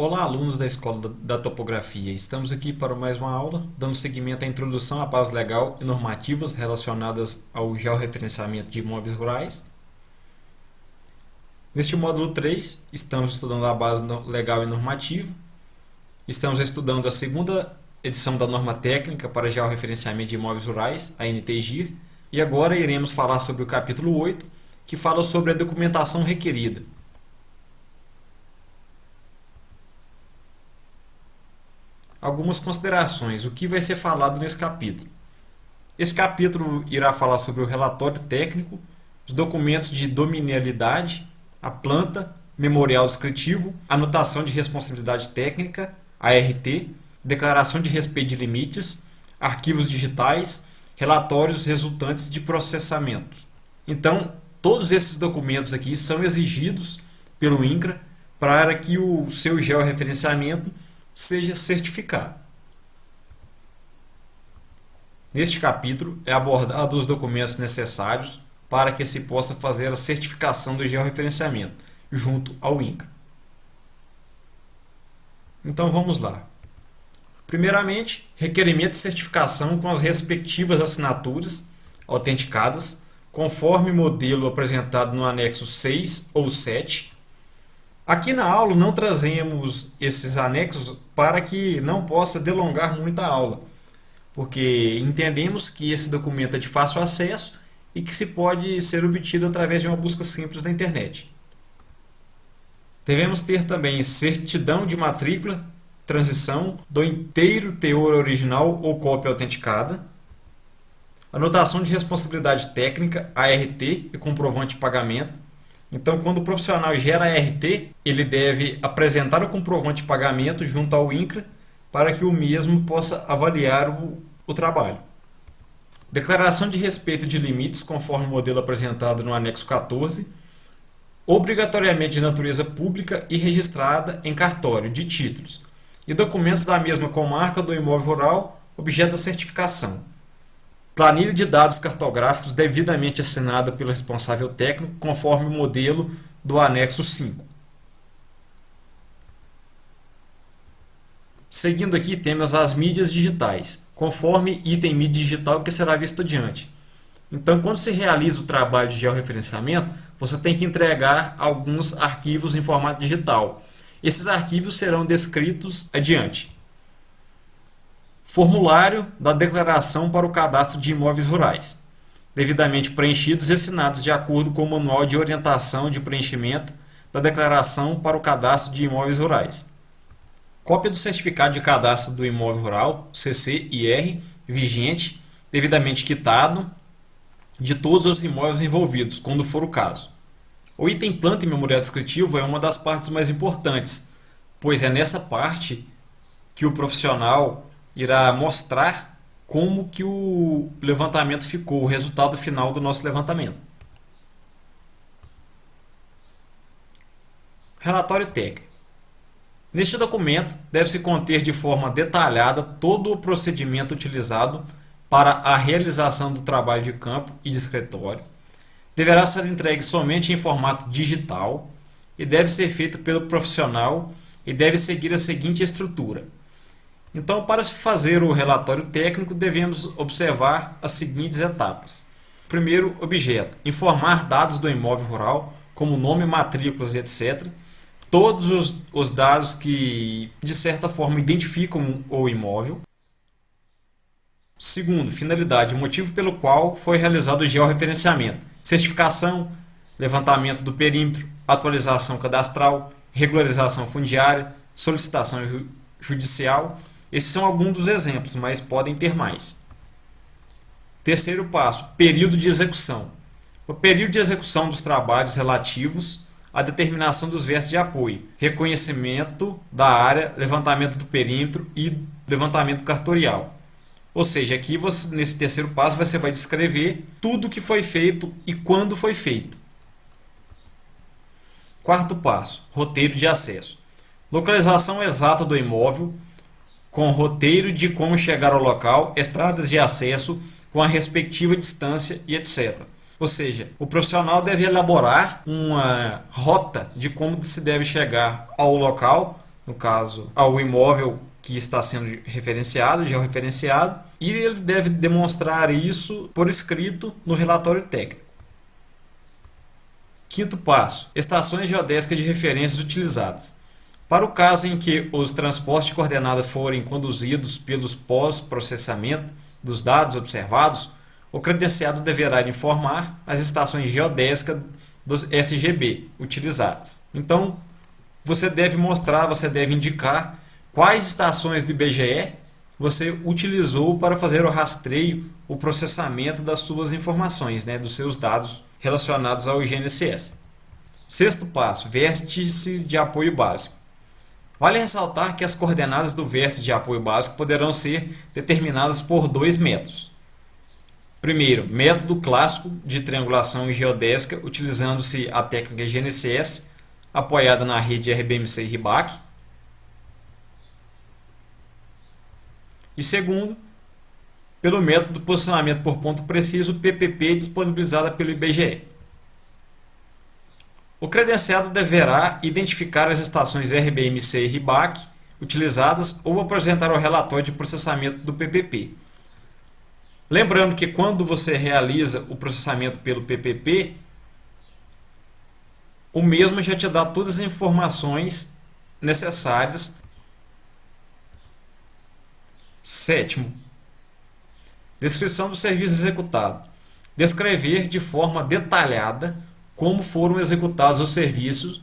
Olá, alunos da Escola da Topografia. Estamos aqui para mais uma aula, dando seguimento à introdução à base legal e normativas relacionadas ao georreferenciamento de imóveis rurais. Neste módulo 3, estamos estudando a base legal e normativa. Estamos estudando a segunda edição da norma técnica para georreferenciamento de imóveis rurais, a NTGIR, e agora iremos falar sobre o capítulo 8, que fala sobre a documentação requerida. Algumas considerações. O que vai ser falado nesse capítulo? Esse capítulo irá falar sobre o relatório técnico, os documentos de dominialidade, a planta, memorial descritivo, anotação de responsabilidade técnica, ART, declaração de respeito de limites, arquivos digitais, relatórios resultantes de processamentos. Então, todos esses documentos aqui são exigidos pelo INCRA para que o seu georreferenciamento seja certificado. Neste capítulo é abordado os documentos necessários para que se possa fazer a certificação do georreferenciamento junto ao INCRA. Então vamos lá. Primeiramente, requerimento de certificação com as respectivas assinaturas autenticadas, conforme modelo apresentado no anexo 6 ou 7. Aqui na aula não trazemos esses anexos para que não possa delongar muito a aula, porque entendemos que esse documento é de fácil acesso e que se pode ser obtido através de uma busca simples na internet. Devemos ter também certidão de matrícula, transição do inteiro teor original ou cópia autenticada, anotação de responsabilidade técnica, ART e comprovante de pagamento. Então, quando o profissional gera ART, ele deve apresentar o comprovante de pagamento junto ao INCRA para que o mesmo possa avaliar o trabalho. Declaração de respeito de limites, conforme o modelo apresentado no anexo 14, obrigatoriamente de natureza pública e registrada em cartório de títulos, e documentos da mesma comarca do imóvel rural, objeto da certificação. Planilha de dados cartográficos devidamente assinada pelo responsável técnico, conforme o modelo do anexo 5. Seguindo aqui, temos as mídias digitais, conforme item mídia digital que será visto adiante. Então, quando se realiza o trabalho de georreferenciamento, você tem que entregar alguns arquivos em formato digital. Esses arquivos serão descritos adiante. Formulário da declaração para o cadastro de imóveis rurais, devidamente preenchidos e assinados de acordo com o manual de orientação de preenchimento da declaração para o cadastro de imóveis rurais. Cópia do certificado de cadastro do imóvel rural, CC-IR, vigente, devidamente quitado, de todos os imóveis envolvidos, quando for o caso. O item planta e memorial descritivo é uma das partes mais importantes, pois é nessa parte que o profissional irá mostrar como que o levantamento ficou, o resultado final do nosso levantamento. Relatório técnico. Neste documento, deve-se conter de forma detalhada todo o procedimento utilizado para a realização do trabalho de campo e de escritório. Deverá ser entregue somente em formato digital e deve ser feito pelo profissional e deve seguir a seguinte estrutura. Então, para se fazer o relatório técnico, devemos observar as seguintes etapas. Primeiro, objeto: informar dados do imóvel rural, como nome, matrículas, etc. Todos os dados que, de certa forma, identificam o imóvel. Segundo, finalidade: motivo pelo qual foi realizado o georreferenciamento. Certificação, levantamento do perímetro, atualização cadastral, regularização fundiária, solicitação judicial. Esses são alguns dos exemplos, mas podem ter mais. Terceiro passo, período de execução. O período de execução dos trabalhos relativos à determinação dos versos de apoio, reconhecimento da área, levantamento do perímetro e levantamento cartorial. Ou seja, aqui nesse terceiro passo você vai descrever tudo o que foi feito e quando foi feito. Quarto passo, roteiro de acesso. Localização exata do imóvel, com roteiro de como chegar ao local, estradas de acesso, com a respectiva distância e etc. Ou seja, o profissional deve elaborar uma rota de como se deve chegar ao local, no caso, ao imóvel que está sendo referenciado, georreferenciado, e ele deve demonstrar isso por escrito no relatório técnico. Quinto passo: estações geodésicas de referências utilizadas. Para o caso em que os transportes de coordenadas forem conduzidos pelos pós-processamento dos dados observados, o credenciado deverá informar as estações geodésicas dos SGB utilizadas. Então, você deve mostrar, você deve indicar quais estações do IBGE você utilizou para fazer o rastreio, o processamento das suas informações, dos seus dados relacionados ao IGNSS. Sexto passo: vértice de apoio básico. Vale ressaltar que as coordenadas do vértice de apoio básico poderão ser determinadas por dois métodos. Primeiro, método clássico de triangulação geodésica, utilizando-se a técnica IGNSS, apoiada na rede RBMC e RIBAC. E segundo, pelo método de posicionamento por ponto preciso, PPP, disponibilizada pelo IBGE. O credenciado deverá identificar as estações RBMC e RIBAC utilizadas ou apresentar o relatório de processamento do PPP. Lembrando que quando você realiza o processamento pelo PPP, o mesmo já te dá todas as informações necessárias. Sétimo, descrição do serviço executado. Descrever de forma detalhada como foram executados os serviços,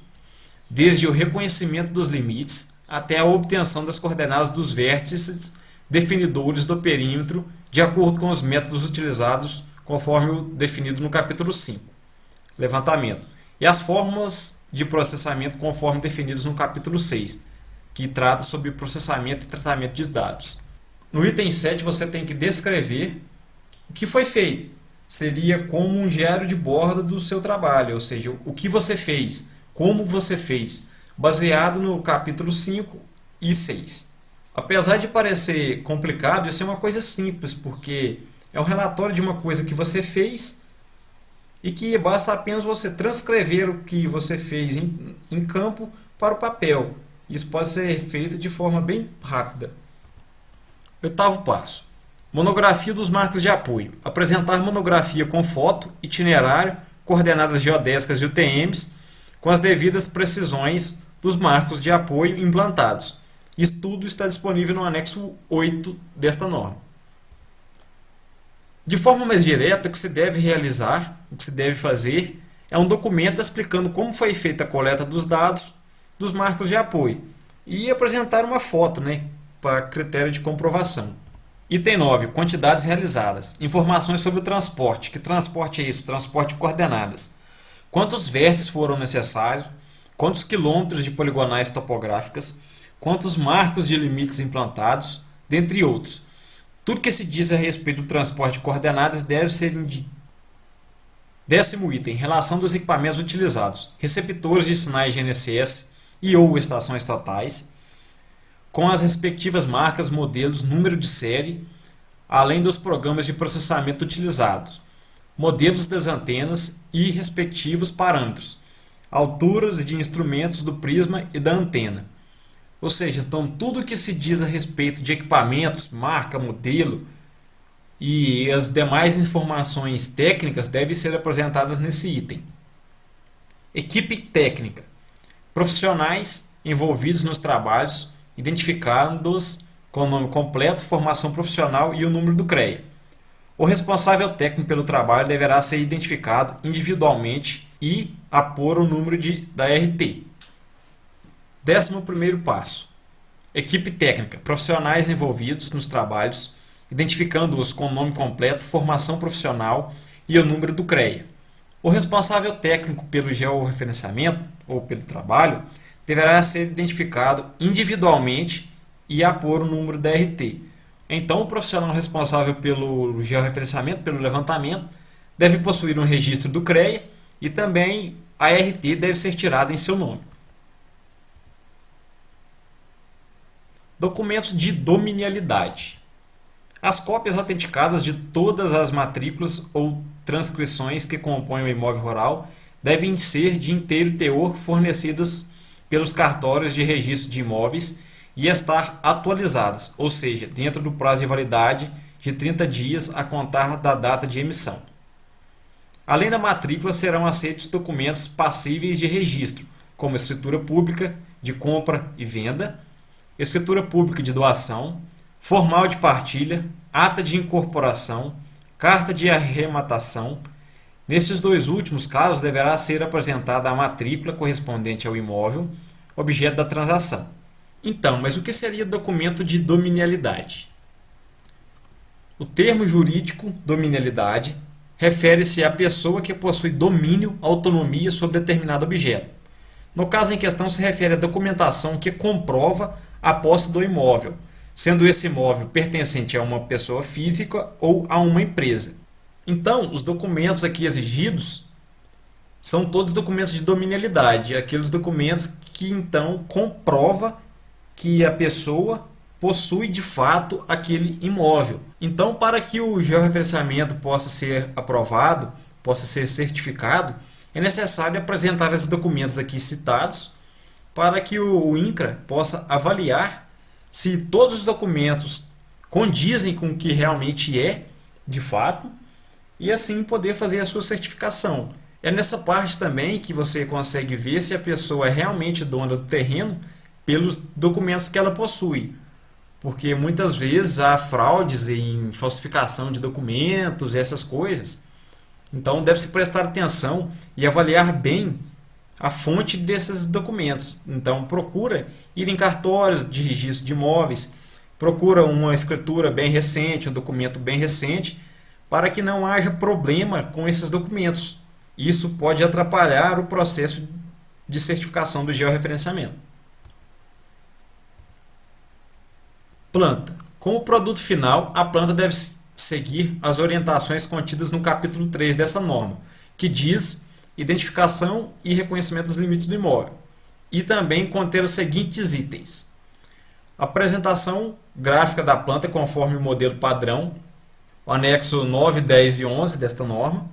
desde o reconhecimento dos limites até a obtenção das coordenadas dos vértices definidores do perímetro, de acordo com os métodos utilizados, conforme o definido no capítulo 5, levantamento, e as formas de processamento conforme definidos no capítulo 6, que trata sobre processamento e tratamento de dados. No item 7, você tem que descrever o que foi feito. Seria como um diário de bordo do seu trabalho, ou seja, o que você fez, como você fez, baseado no capítulo 5 e 6. Apesar de parecer complicado, isso é uma coisa simples, porque é um relatório de uma coisa que você fez e que basta apenas você transcrever o que você fez em campo para o papel. Isso pode ser feito de forma bem rápida. Oitavo passo: monografia dos marcos de apoio. Apresentar monografia com foto, itinerário, coordenadas geodésicas e UTMs, com as devidas precisões dos marcos de apoio implantados. Isso tudo está disponível no anexo 8 desta norma. De forma mais direta, o que se deve realizar, o que se deve fazer, é um documento explicando como foi feita a coleta dos dados dos marcos de apoio e apresentar uma foto, para critério de comprovação. Item 9. Quantidades realizadas. Informações sobre o transporte. Que transporte é isso? Transporte de coordenadas. Quantos vértices foram necessários? Quantos quilômetros de poligonais topográficas? Quantos marcos de limites implantados? Dentre outros. Tudo que se diz a respeito do transporte de coordenadas deve ser indicado. Décimo item. Relação dos equipamentos utilizados. Receptores de sinais GNSS e ou estações totais, com as respectivas marcas, modelos, número de série, além dos programas de processamento utilizados, modelos das antenas e respectivos parâmetros, alturas de instrumentos do prisma e da antena. Ou seja, então tudo que se diz a respeito de equipamentos, marca, modelo e as demais informações técnicas devem ser apresentadas nesse item. Equipe técnica. Profissionais envolvidos nos trabalhos, identificando-os com o nome completo, formação profissional e o número do CREA. O responsável técnico pelo trabalho deverá ser identificado individualmente e apor o número da RT. 11º passo. Equipe técnica. Profissionais envolvidos nos trabalhos, identificando-os com o nome completo, formação profissional e o número do CREA. O responsável técnico pelo georreferenciamento ou pelo trabalho deverá ser identificado individualmente e apor o número da RT. Então, o profissional responsável pelo georreferenciamento, pelo levantamento, deve possuir um registro do CREA e também a RT deve ser tirada em seu nome. Documentos de dominialidade. As cópias autenticadas de todas as matrículas ou transcrições que compõem o imóvel rural devem ser de inteiro teor fornecidas pelos cartórios de registro de imóveis e estar atualizadas, ou seja, dentro do prazo de validade de 30 dias a contar da data de emissão. Além da matrícula, serão aceitos documentos passíveis de registro, como escritura pública de compra e venda, escritura pública de doação, formal de partilha, ata de incorporação, carta de arrematação. Nesses dois últimos casos, deverá ser apresentada a matrícula correspondente ao imóvel, objeto da transação. Então, mas o que seria documento de dominialidade? O termo jurídico dominialidade refere-se à pessoa que possui domínio, autonomia sobre determinado objeto. No caso em questão, se refere à documentação que comprova a posse do imóvel, sendo esse imóvel pertencente a uma pessoa física ou a uma empresa. Então, os documentos aqui exigidos são todos documentos de dominialidade, aqueles documentos que então comprova que a pessoa possui de fato aquele imóvel. Então, para que o georreferenciamento possa ser aprovado, possa ser certificado, é necessário apresentar esses documentos aqui citados para que o INCRA possa avaliar se todos os documentos condizem com o que realmente é, de fato, e assim poder fazer a sua certificação. É nessa parte também que você consegue ver se a pessoa é realmente dona do terreno pelos documentos que ela possui. Porque muitas vezes há fraudes em falsificação de documentos, essas coisas. Então deve-se prestar atenção e avaliar bem a fonte desses documentos. Então procura ir em cartórios de registro de imóveis, procura uma escritura bem recente, um documento bem recente, para que não haja problema com esses documentos. Isso pode atrapalhar o processo de certificação do georreferenciamento. Planta. Como produto final, a planta deve seguir as orientações contidas no capítulo 3 dessa norma, que diz identificação e reconhecimento dos limites do imóvel, e também conter os seguintes itens: apresentação gráfica da planta conforme o modelo padrão, o anexo 9, 10 e 11 desta norma,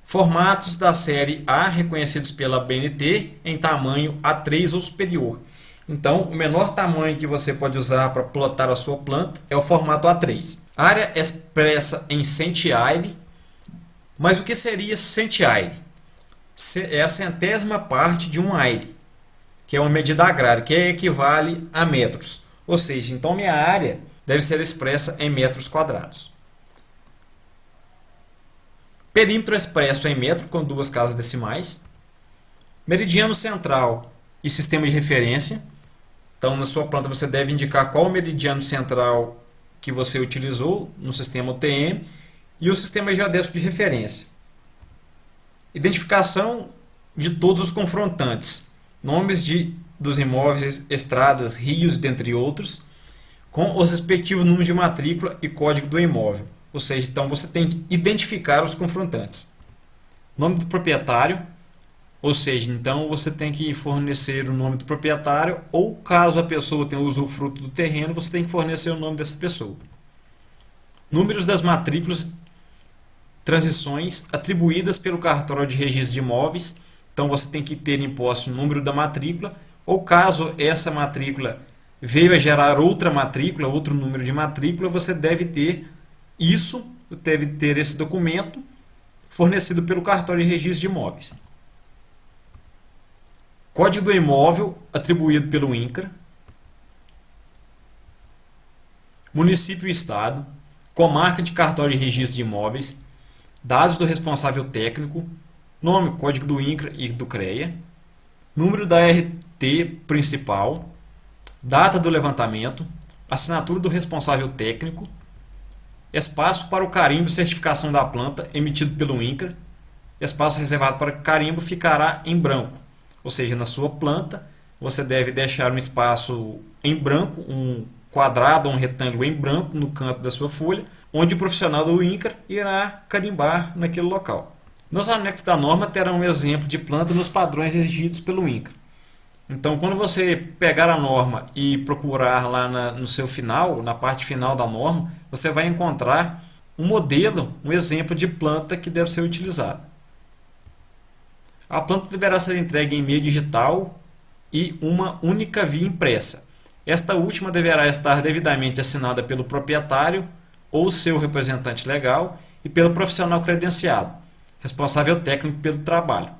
formatos da série A reconhecidos pela BNT em tamanho A3 ou superior. Então, o menor tamanho que você pode usar para plotar a sua planta é o formato A3. Área expressa em centiaire. Mas o que seria centiaire? É a centésima parte de um aire, que é uma medida agrária, que equivale a metros. Ou seja, então minha área deve ser expressa em metros quadrados. Perímetro expresso em metro com duas casas decimais. Meridiano central e sistema de referência. Então, na sua planta você deve indicar qual o meridiano central que você utilizou no sistema UTM e o sistema geodésico de referência. Identificação de todos os confrontantes, nomes dos imóveis, estradas, rios, dentre outros, com os respectivos números de matrícula e código do imóvel. Ou seja, então você tem que identificar os confrontantes. Nome do proprietário, ou seja, então você tem que fornecer o nome do proprietário, ou caso a pessoa tenha usufruto do terreno, você tem que fornecer o nome dessa pessoa. Números das matrículas, transições atribuídas pelo cartório de registro de imóveis. Então você tem que ter em posse o número da matrícula, ou caso essa matrícula veio a gerar outra matrícula, outro número de matrícula, você deve ter esse documento fornecido pelo cartório de registro de imóveis. Código do imóvel atribuído pelo INCRA. Município e estado. Comarca de cartório de registro de imóveis. Dados do responsável técnico. Nome, código do INCRA e do CREA. Número da RT principal. Data do levantamento. Assinatura do responsável técnico. Espaço para o carimbo e certificação da planta emitido pelo INCRA. Espaço reservado para carimbo ficará em branco. Ou seja, na sua planta, você deve deixar um espaço em branco, um quadrado ou um retângulo em branco no canto da sua folha, onde o profissional do INCRA irá carimbar naquele local. Nos anexos da norma terão um exemplo de planta nos padrões exigidos pelo INCRA. Então, quando você pegar a norma e procurar lá no seu final, na parte final da norma, você vai encontrar um modelo, um exemplo de planta que deve ser utilizado. A planta deverá ser entregue em meio digital e uma única via impressa. Esta última deverá estar devidamente assinada pelo proprietário ou seu representante legal e pelo profissional credenciado, responsável técnico pelo trabalho,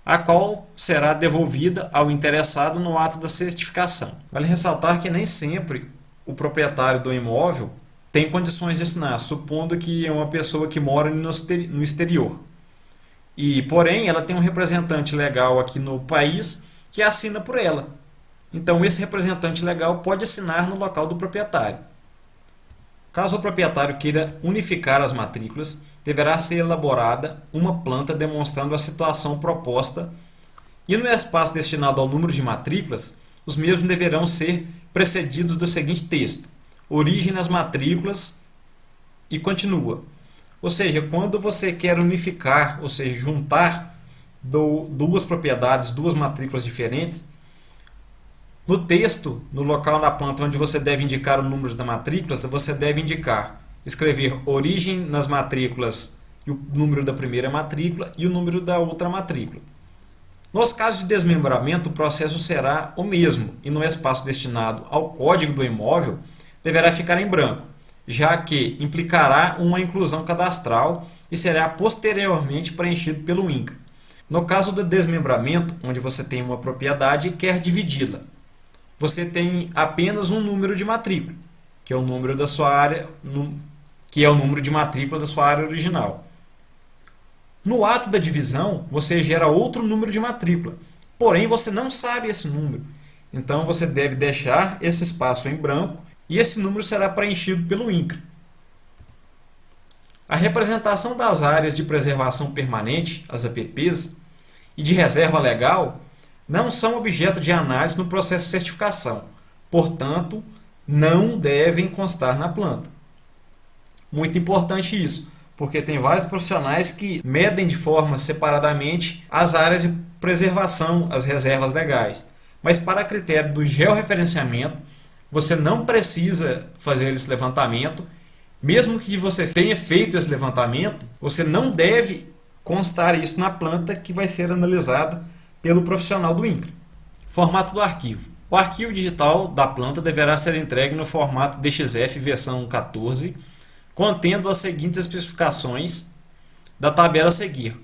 a qual será devolvida ao interessado no ato da certificação. Vale ressaltar que nem sempre o proprietário do imóvel tem condições de assinar, supondo que é uma pessoa que mora no exterior. Porém, ela tem um representante legal aqui no país que assina por ela. Então, esse representante legal pode assinar no local do proprietário. Caso o proprietário queira unificar as matrículas, deverá ser elaborada uma planta demonstrando a situação proposta e no espaço destinado ao número de matrículas, os mesmos deverão ser precedidos do seguinte texto: origem nas matrículas e continua. Ou seja, quando você quer unificar, ou seja, juntar duas propriedades, duas matrículas diferentes, no texto, no local na planta onde você deve indicar o número da matrícula, você deve escrever origem nas matrículas e o número da primeira matrícula e o número da outra matrícula. Nos casos de desmembramento, o processo será o mesmo e no espaço destinado ao código do imóvel deverá ficar em branco, já que implicará uma inclusão cadastral e será posteriormente preenchido pelo INCRA. No caso do desmembramento, onde você tem uma propriedade e quer dividi-la, você tem apenas um número de matrícula, que é o número da sua área, que é o número de matrícula da sua área original. No ato da divisão, você gera outro número de matrícula, porém você não sabe esse número. Então você deve deixar esse espaço em branco e esse número será preenchido pelo INCRA. A representação das áreas de preservação permanente, as APPs, e de reserva legal não são objeto de análise no processo de certificação, portanto, não devem constar na planta. Muito importante isso, porque tem vários profissionais que medem de forma separadamente as áreas de preservação, as reservas legais. Mas para critério do georreferenciamento, você não precisa fazer esse levantamento. Mesmo que você tenha feito esse levantamento, você não deve constar isso na planta que vai ser analisada pelo profissional do INCRA. Formato do arquivo. O arquivo digital da planta deverá ser entregue no formato DXF versão 14, contendo as seguintes especificações da tabela a seguir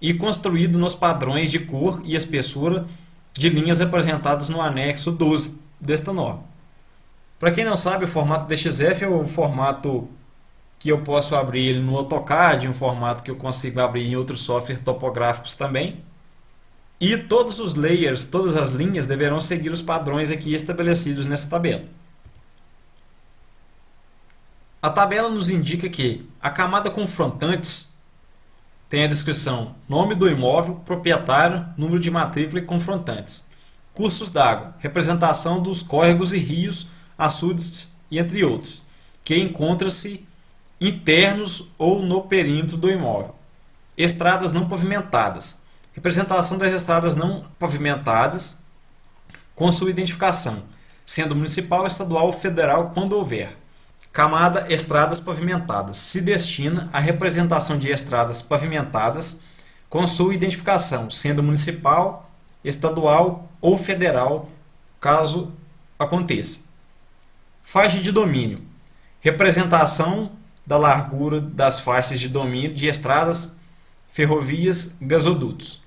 e construído nos padrões de cor e espessura de linhas representadas no anexo 12 desta norma. Para quem não sabe, o formato DXF é o formato que eu posso abrir ele no AutoCAD, um formato que eu consigo abrir em outros softwares topográficos também. E todos os layers, todas as linhas deverão seguir os padrões aqui estabelecidos nessa tabela. A tabela nos indica que a camada confrontantes tem a descrição nome do imóvel, proprietário, número de matrícula e confrontantes. Cursos d'água, representação dos córregos e rios, açudes e entre outros, que encontram-se internos ou no perímetro do imóvel. Estradas não pavimentadas, representação das estradas não pavimentadas com sua identificação, sendo municipal, estadual ou federal quando houver. Camada estradas pavimentadas se destina à representação de estradas pavimentadas com sua identificação, sendo municipal, estadual ou federal, caso aconteça. Faixa de domínio. Representação da largura das faixas de domínio de estradas, ferrovias, gasodutos.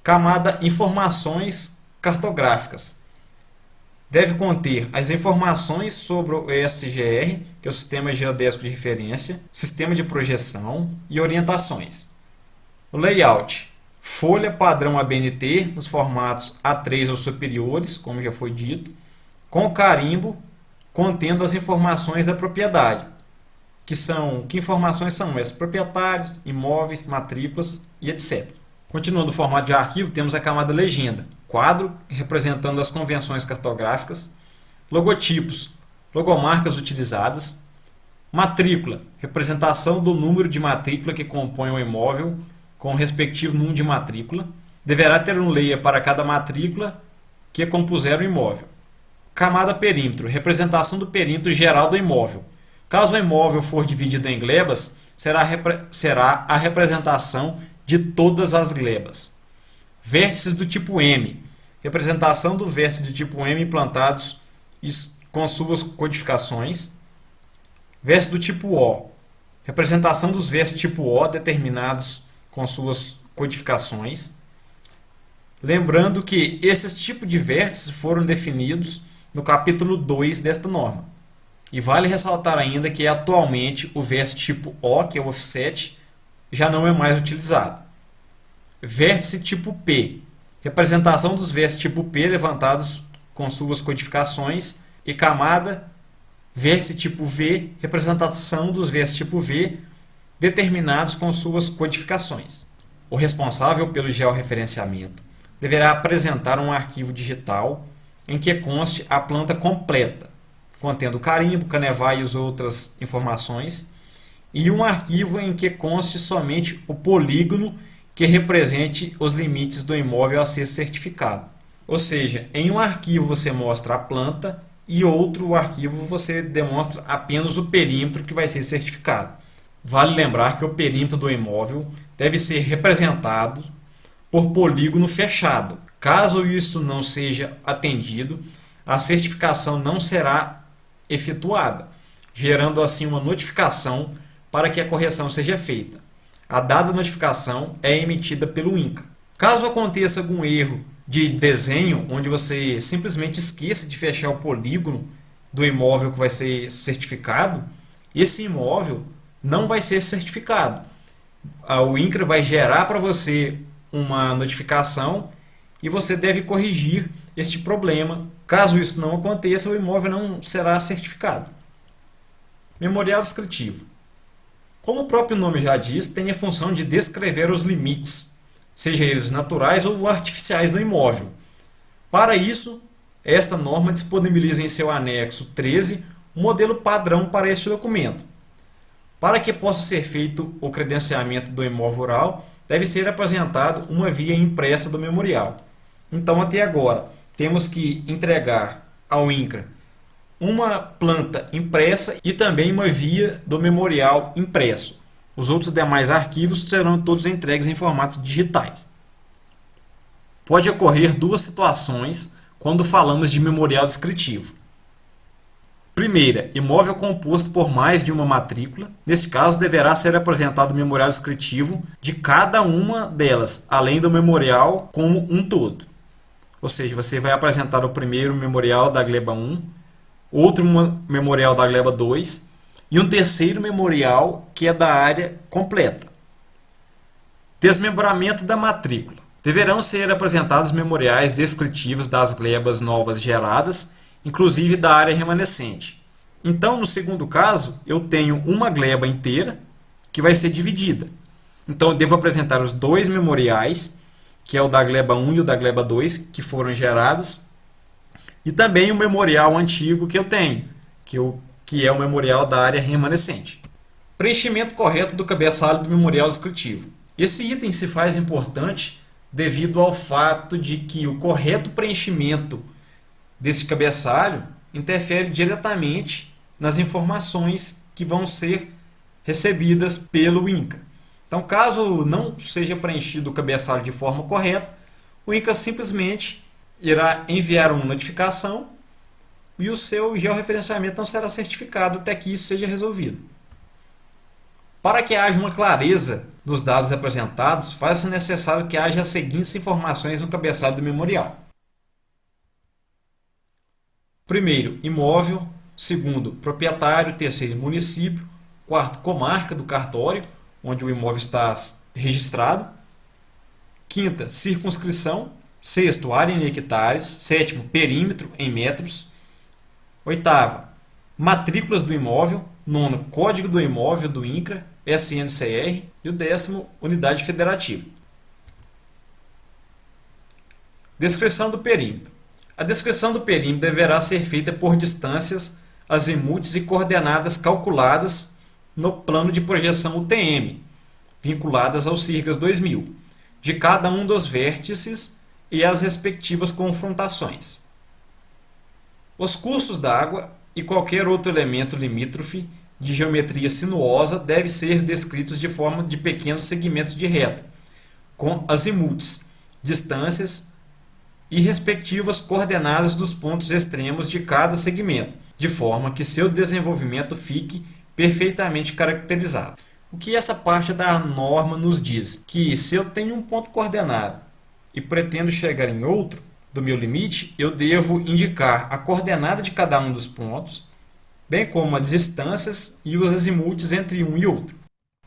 Camada informações cartográficas. Deve conter as informações sobre o SGR, que é o Sistema Geodésico de Referência, sistema de projeção e orientações. O layout. Folha padrão ABNT nos formatos A3 ou superiores, como já foi dito, com carimbo contendo as informações da propriedade. Que informações são essas? Proprietários, imóveis, matrículas e etc. Continuando o formato de arquivo, temos a camada legenda. Quadro, representando as convenções cartográficas. Logotipos, logomarcas utilizadas. Matrícula, representação do número de matrícula que compõe o imóvel com o respectivo número de matrícula. Deverá ter um layer para cada matrícula que compuser o imóvel. Camada perímetro, representação do perímetro geral do imóvel. Caso o imóvel for dividido em glebas, será a representação de todas as glebas. Vértices do tipo M, representação do vértice de tipo M implantados com suas codificações. Vértice do tipo O, representação dos vértices tipo O determinados com suas codificações. Lembrando que esses tipos de vértices foram definidos no capítulo 2 desta norma. E vale ressaltar ainda que atualmente o vértice tipo O, que é o offset, já não é mais utilizado. Vértice tipo P, representação dos vértices tipo P levantados com suas codificações. E camada, vértice tipo V, representação dos vértices tipo V determinados com suas codificações. O responsável pelo georreferenciamento deverá apresentar um arquivo digital em que conste a planta completa, contendo carimbo, canevá e as outras informações, e um arquivo em que conste somente o polígono que represente os limites do imóvel a ser certificado. Ou seja, em um arquivo você mostra a planta e outro arquivo você demonstra apenas o perímetro que vai ser certificado. Vale lembrar que o perímetro do imóvel deve ser representado por polígono fechado. Caso isso não seja atendido, a certificação não será efetuada, gerando assim uma notificação para que a correção seja feita. A dada notificação é emitida pelo INCRA. Caso aconteça algum erro de desenho, onde você simplesmente esqueça de fechar o polígono do imóvel que vai ser certificado, esse imóvel não vai ser certificado. O INCRA vai gerar para você uma notificação e você deve corrigir este problema. Caso isso não aconteça, o imóvel não será certificado. Memorial descritivo. Como o próprio nome já diz, tem a função de descrever os limites, seja eles naturais ou artificiais do imóvel. Para isso, esta norma disponibiliza em seu anexo 13 um modelo padrão para este documento. Para que possa ser feito o credenciamento do imóvel rural, deve ser apresentado uma via impressa do memorial. Então, até agora, temos que entregar ao INCRA uma planta impressa e também uma via do memorial impresso. Os outros demais arquivos serão todos entregues em formatos digitais. Pode ocorrer duas situações quando falamos de memorial descritivo. Primeira, imóvel composto por mais de uma matrícula. Neste caso, deverá ser apresentado o memorial descritivo de cada uma delas, além do memorial como um todo. Ou seja, você vai apresentar o primeiro memorial da gleba 1, outro memorial da gleba 2 e um terceiro memorial que é da área completa. Desmembramento da matrícula. Deverão ser apresentados memoriais descritivos das glebas novas geradas, inclusive da área remanescente. Então, no segundo caso, eu tenho uma gleba inteira que vai ser dividida. Então, eu devo apresentar os dois memoriais, que é o da gleba 1 e o da gleba 2, que foram gerados, e também o memorial antigo que eu tenho, que é o memorial da área remanescente. Preenchimento correto do cabeçalho do memorial descritivo. Esse item se faz importante devido ao fato de que o correto preenchimento desse cabeçalho interfere diretamente nas informações que vão ser recebidas pelo INCRA. Então, caso não seja preenchido o cabeçalho de forma correta, o INCRA simplesmente irá enviar uma notificação e o seu georreferenciamento não será certificado até que isso seja resolvido. Para que haja uma clareza dos dados apresentados, faz-se necessário que haja as seguintes informações no cabeçalho do memorial. Primeiro, imóvel. Segundo, proprietário. Terceiro, município. Quarto, comarca do cartório, onde o imóvel está registrado. Quinta, circunscrição. Sexto, área em hectares. Sétimo, perímetro em metros. Oitava, matrículas do imóvel. Nono, código do imóvel do INCRA, SNCR. E o 10º, unidade federativa. Descrição do perímetro. A descrição do perímetro deverá ser feita por distâncias, azimutes e coordenadas calculadas no plano de projeção UTM, vinculadas ao CIRGAS 2000, de cada um dos vértices e as respectivas confrontações. Os cursos d'água e qualquer outro elemento limítrofe de geometria sinuosa devem ser descritos de forma de pequenos segmentos de reta, com azimutes, distâncias e respectivas coordenadas dos pontos extremos de cada segmento, de forma que seu desenvolvimento fique perfeitamente caracterizado. O que essa parte da norma nos diz? Que se eu tenho um ponto coordenado e pretendo chegar em outro do meu limite, eu devo indicar a coordenada de cada um dos pontos, bem como as distâncias e os azimutes entre um e outro.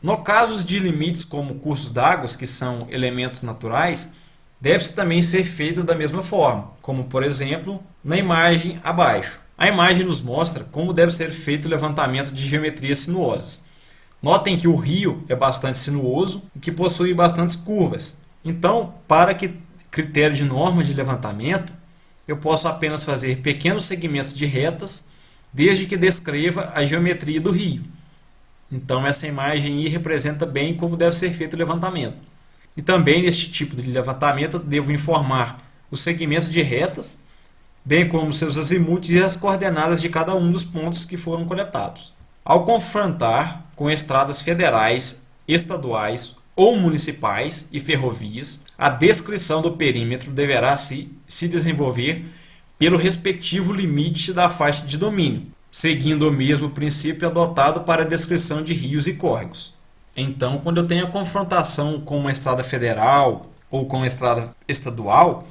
No caso de limites como cursos d'água, que são elementos naturais, deve-se também ser feito da mesma forma, como por exemplo na imagem abaixo. A imagem nos mostra como deve ser feito o levantamento de geometrias sinuosas. Notem que o rio é bastante sinuoso e que possui bastantes curvas. Então, para que critério de norma de levantamento, eu posso apenas fazer pequenos segmentos de retas, desde que descreva a geometria do rio. Então, essa imagem aí representa bem como deve ser feito o levantamento. E também, neste tipo de levantamento, eu devo informar os segmentos de retas, bem como seus azimutes e as coordenadas de cada um dos pontos que foram coletados. Ao confrontar com estradas federais, estaduais ou municipais e ferrovias, a descrição do perímetro deverá se desenvolver pelo respectivo limite da faixa de domínio, seguindo o mesmo princípio adotado para a descrição de rios e córregos. Então, quando eu tenho a confrontação com uma estrada federal ou com uma estrada estadual,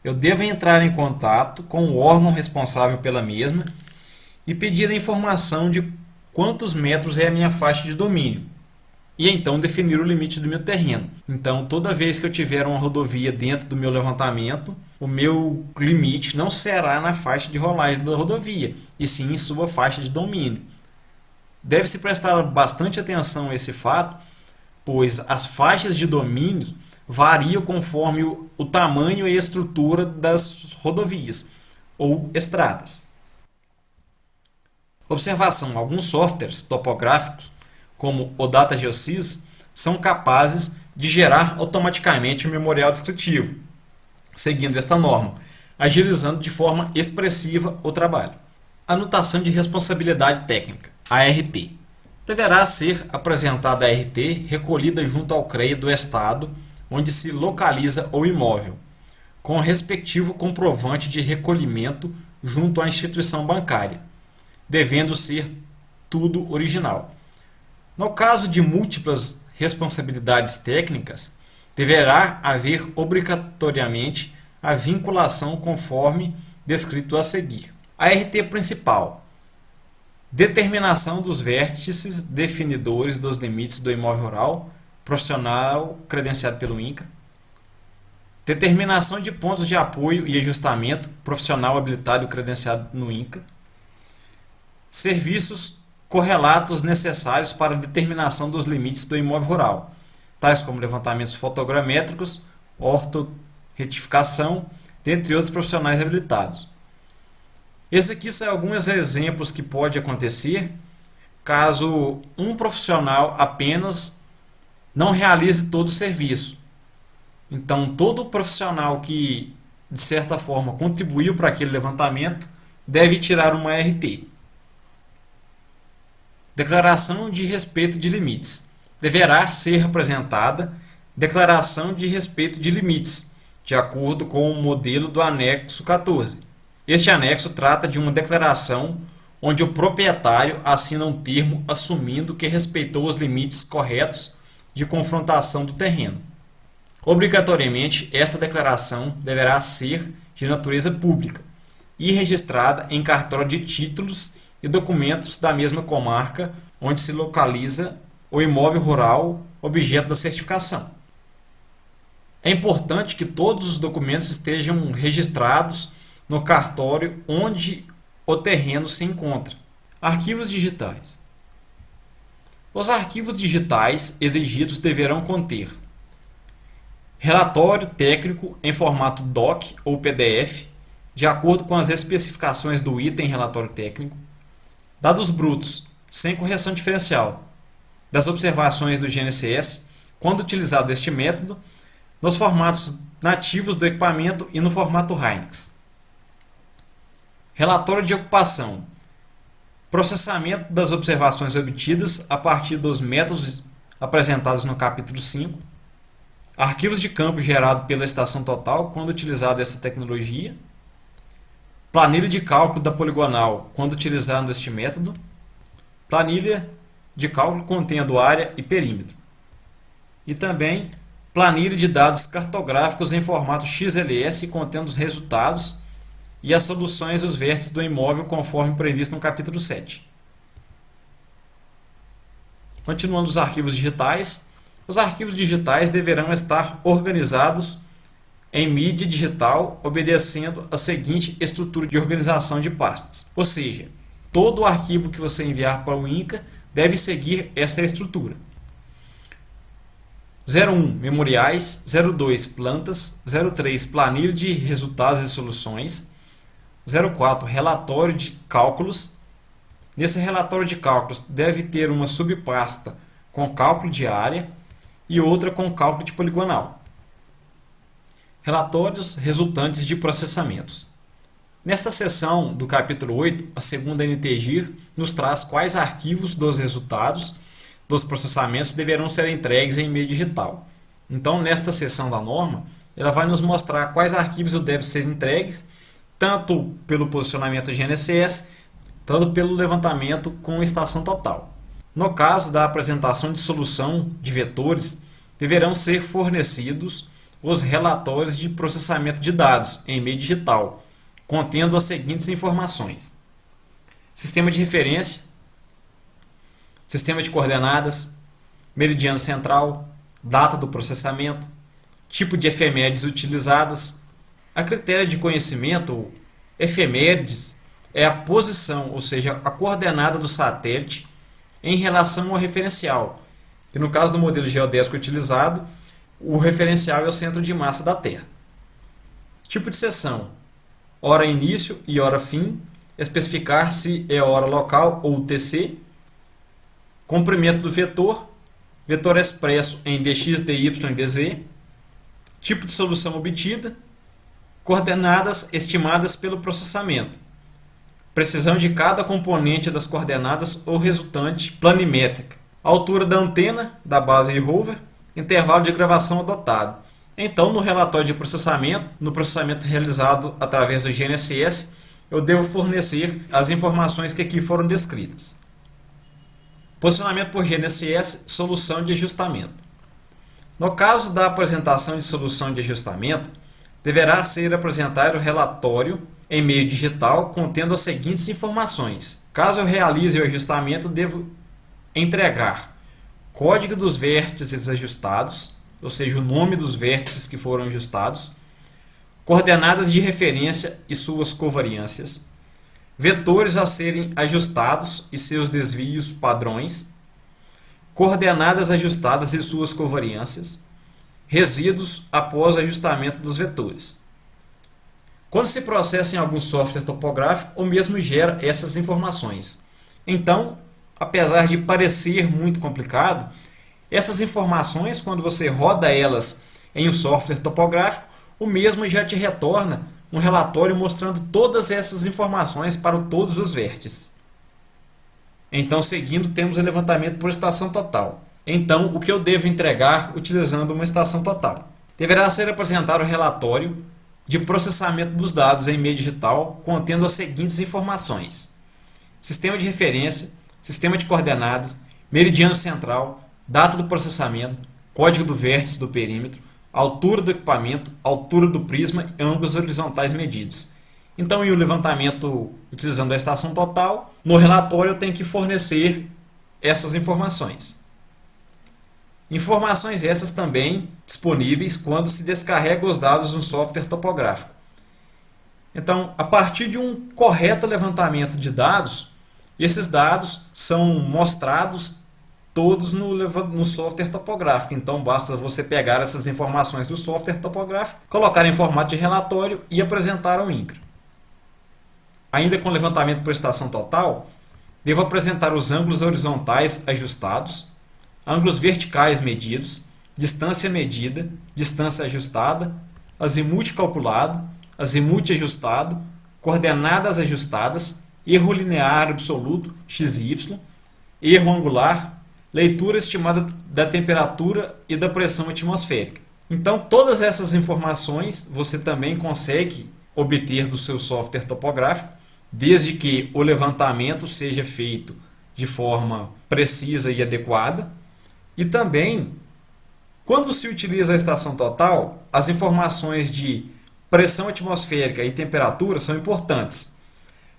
eu devo entrar em contato com o órgão responsável pela mesma e pedir a informação de quantos metros é a minha faixa de domínio, e então definir o limite do meu terreno. Então, toda vez que eu tiver uma rodovia dentro do meu levantamento, o meu limite não será na faixa de rolagem da rodovia, e sim em sua faixa de domínio. Deve-se prestar bastante atenção a esse fato, pois as faixas de domínio variam conforme o tamanho e a estrutura das rodovias ou estradas. Observação: alguns softwares topográficos, como o DataGeoSys, são capazes de gerar automaticamente o memorial descritivo, seguindo esta norma, agilizando de forma expressiva o trabalho. Anotação de responsabilidade técnica, ART. Deverá ser apresentada a ART recolhida junto ao CREA do Estado onde se localiza o imóvel, com o respectivo comprovante de recolhimento junto à instituição bancária, devendo ser tudo original. No caso de múltiplas responsabilidades técnicas, deverá haver obrigatoriamente a vinculação conforme descrito a seguir. A RT principal: determinação dos vértices definidores dos limites do imóvel rural profissional credenciado pelo INCRA. Determinação de pontos de apoio e ajustamento profissional habilitado e credenciado no INCRA. Serviços correlatos necessários para a determinação dos limites do imóvel rural, tais como levantamentos fotogramétricos, ortorretificação, dentre outros profissionais habilitados. Esses aqui são alguns exemplos que pode acontecer caso um profissional apenas não realize todo o serviço. Então, todo profissional que, de certa forma, contribuiu para aquele levantamento deve tirar uma RT. Declaração de respeito de limites. Deverá ser apresentada declaração de respeito de limites, de acordo com o modelo do anexo 14. Este anexo trata de uma declaração onde o proprietário assina um termo assumindo que respeitou os limites corretos de confrontação do terreno. Obrigatoriamente, essa declaração deverá ser de natureza pública e registrada em cartório de títulos e documentos da mesma comarca onde se localiza o imóvel rural objeto da certificação. É importante que todos os documentos estejam registrados no cartório onde o terreno se encontra. Arquivos digitais. Os arquivos digitais exigidos deverão conter relatório técnico em formato DOC ou PDF, de acordo com as especificações do item relatório técnico, dados brutos, sem correção diferencial, das observações do GNSS, quando utilizado este método, nos formatos nativos do equipamento e no formato Hynix. Relatório de ocupação. Processamento das observações obtidas a partir dos métodos apresentados no capítulo 5. arquivos de campo gerados pela estação total quando utilizado essa tecnologia, planilha de cálculo da poligonal quando utilizando este método, planilha de cálculo contendo área e perímetro, e também planilha de dados cartográficos em formato XLS contendo os resultados e as soluções dos vértices do imóvel conforme previsto no capítulo 7. Continuando os arquivos digitais, os arquivos digitais deverão estar organizados em mídia digital, obedecendo a seguinte estrutura de organização de pastas. Ou seja, todo arquivo que você enviar para o INCRA deve seguir essa estrutura. 01 memoriais, 02 plantas, 03 planilha de resultados e soluções, 04 relatório de cálculos. Nesse relatório de cálculos deve ter uma subpasta com cálculo de área e outra com cálculo de poligonal. Relatórios resultantes de processamentos. Nesta seção do capítulo 8, a segunda NTGIR nos traz quais arquivos dos resultados dos processamentos deverão ser entregues em meio digital. Então, nesta seção da norma, ela vai nos mostrar quais arquivos devem ser entregues, tanto pelo posicionamento GNSS, tanto pelo levantamento com estação total. No caso da apresentação de solução de vetores, deverão ser fornecidos os relatórios de processamento de dados em meio digital, contendo as seguintes informações: sistema de referência, sistema de coordenadas, meridiano central, data do processamento, tipo de efemérides utilizadas. A critério de conhecimento, efemérides é a posição, ou seja, a coordenada do satélite em relação ao referencial, que no caso do modelo geodésico utilizado, o referencial é o centro de massa da Terra. Tipo de seção: hora início e hora fim, especificar se é hora local ou UTC. Comprimento do vetor, vetor expresso em dx, dy e dz. Tipo de solução obtida, coordenadas estimadas pelo processamento, precisão de cada componente das coordenadas ou resultante planimétrica, altura da antena da base e rover, intervalo de gravação adotado. Então, no relatório de processamento, no processamento realizado através do GNSS, eu devo fornecer as informações que aqui foram descritas. Posicionamento por GNSS, solução de ajustamento. No caso da apresentação de solução de ajustamento, deverá ser apresentado o relatório em meio digital contendo as seguintes informações. Caso eu realize o ajustamento, devo entregar código dos vértices ajustados, ou seja, o nome dos vértices que foram ajustados, coordenadas de referência e suas covariâncias, vetores a serem ajustados e seus desvios padrões, coordenadas ajustadas e suas covariâncias, resíduos após ajustamento dos vetores. Quando se processa em algum software topográfico, o mesmo gera essas informações. Então, apesar de parecer muito complicado, essas informações, quando você roda elas em um software topográfico, o mesmo já te retorna um relatório mostrando todas essas informações para todos os vértices. Então, seguindo, temos o levantamento por estação total. Então, o que eu devo entregar utilizando uma estação total? Deverá ser apresentado o relatório de processamento dos dados em meio digital contendo as seguintes informações: sistema de referência, sistema de coordenadas, meridiano central, data do processamento, código do vértice do perímetro, altura do equipamento, altura do prisma e ângulos horizontais medidos. Então, em um levantamento utilizando a estação total, no relatório eu tenho que fornecer essas informações. Informações essas também disponíveis quando se descarrega os dados no software topográfico. Então, a partir de um correto levantamento de dados, esses dados são mostrados todos no software topográfico. Então, basta você pegar essas informações do software topográfico, colocar em formato de relatório e apresentar ao INCRA. Ainda com levantamento por estação total, devo apresentar os ângulos horizontais ajustados, ângulos verticais medidos, distância medida, distância ajustada, azimuth calculado, azimuth ajustado, coordenadas ajustadas, erro linear absoluto, x e y, erro angular, leitura estimada da temperatura e da pressão atmosférica. Então, todas essas informações você também consegue obter do seu software topográfico, desde que o levantamento seja feito de forma precisa e adequada. E também, quando se utiliza a estação total, as informações de pressão atmosférica e temperatura são importantes,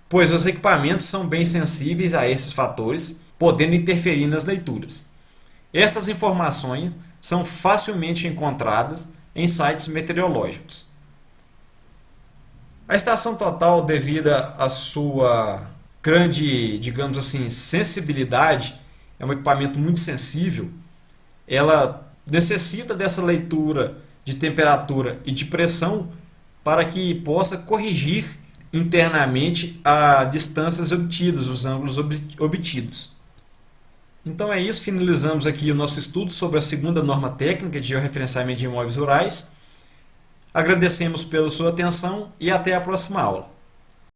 pois os equipamentos são bem sensíveis a esses fatores, podendo interferir nas leituras. Estas informações são facilmente encontradas em sites meteorológicos. A estação total, devido à sua grande, digamos assim, sensibilidade, é um equipamento muito sensível. Ela necessita dessa leitura de temperatura e de pressão para que possa corrigir internamente as distâncias obtidas, os ângulos obtidos. Então é isso, finalizamos aqui o nosso estudo sobre a segunda norma técnica de georreferenciamento de imóveis rurais. Agradecemos pela sua atenção e até a próxima aula.